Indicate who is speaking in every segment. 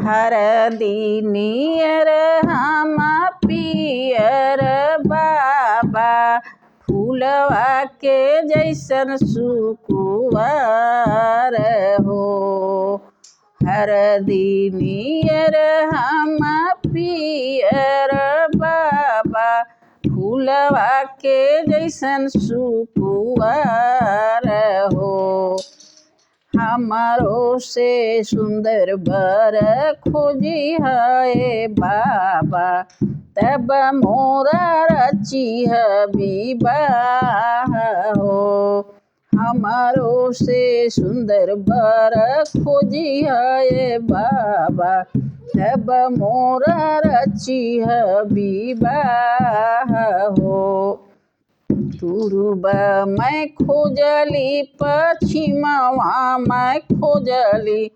Speaker 1: हरदी नियर हम पियर बाबा, फूलवा के जैसन सुकुवार हो। हरदी नियर हम पियर बाबा, फूलवा के जैसन सुकुवार हो। हमारो से सुंदर बर खोजी है बाबा, तब मोरा रची है विवाह हो। हमारो से सुंदर बर खोजी है बाबा, तब मोरा रची है विवाह हो। पूर्व मैं खोजली पश्चिमवा मैं खोजली,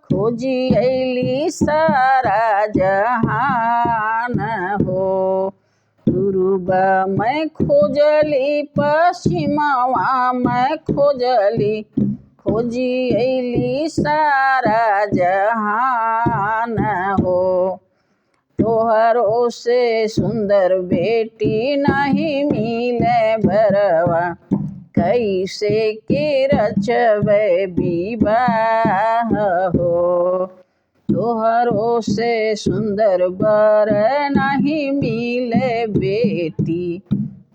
Speaker 1: खोजी अली सारा जहान हो। पूर्व मैं खोजली पश्चिमवा मैं खोजली, खोजी अली सारा जहान हो। तोहरो से सुंदर बेटी नहीं मिले बरवा, कैसे के रचबे विवाह हो। तोहरो से सुंदर बर नहीं मिले बेटी,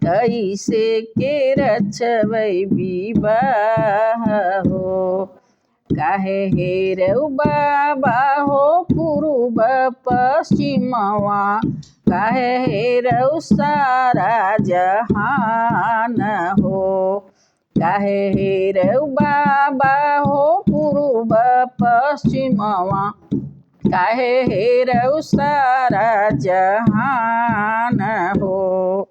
Speaker 1: कैसे के रचबे विवाह हो। काहे हेरऊ बाबा हो पूर्व पश्चिमवा, काहे हेरऊ सारा जहान हो। काहे हेरऊ बाबा हो पूर्व पश्चिमवा, काहे हेरऊ सारा जहान हो।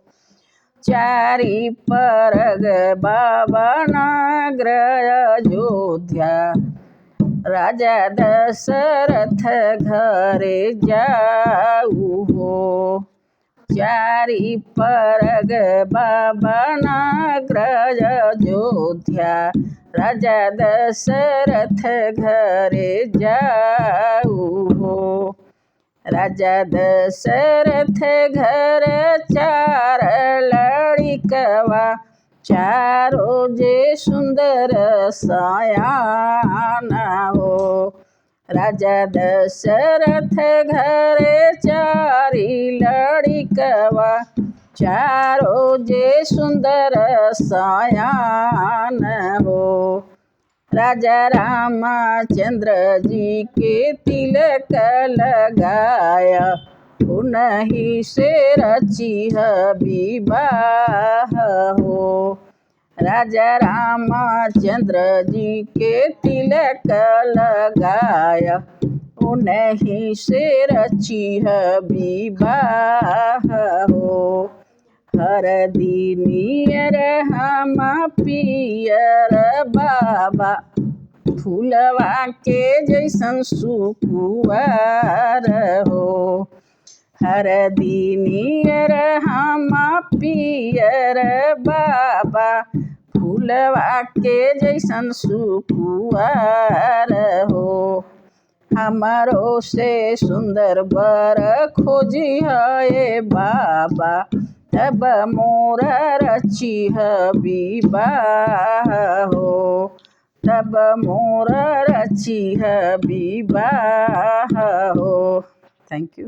Speaker 1: चारि परग बाबा नगर अयोध्या, राजा दशरथ घरे जाऊ हो। चारि परग बाबा नगर अयोध्या, राजा दशरथ घरे जाऊ हो। राजा दशरथ घर चार लड़िकवा, चारो जे सुंदर सयान हो। राजा दशरथ घर चारि लड़िकवा, चारो जे सुंदर सयान हो। राजा रामचंद्र जी के तिलक लगाया, उन्हीं से रची है विवाह हो। राजा रामचंद्र जी के तिलक लगाया, उन्हीं से रची है विवाह हो। हरदी नियर हम पियर बाबा, फूलवा के जैसन सुकुवार हो। हरदी नियर हम पियर बाबा, फूलवा के जैसन सुकुवार हो। हमारो से सुंदर बर खोजी है बाबा, तब मोरा रची है विवाह हो। तब मोरा रची है विवाह हो। Thank you.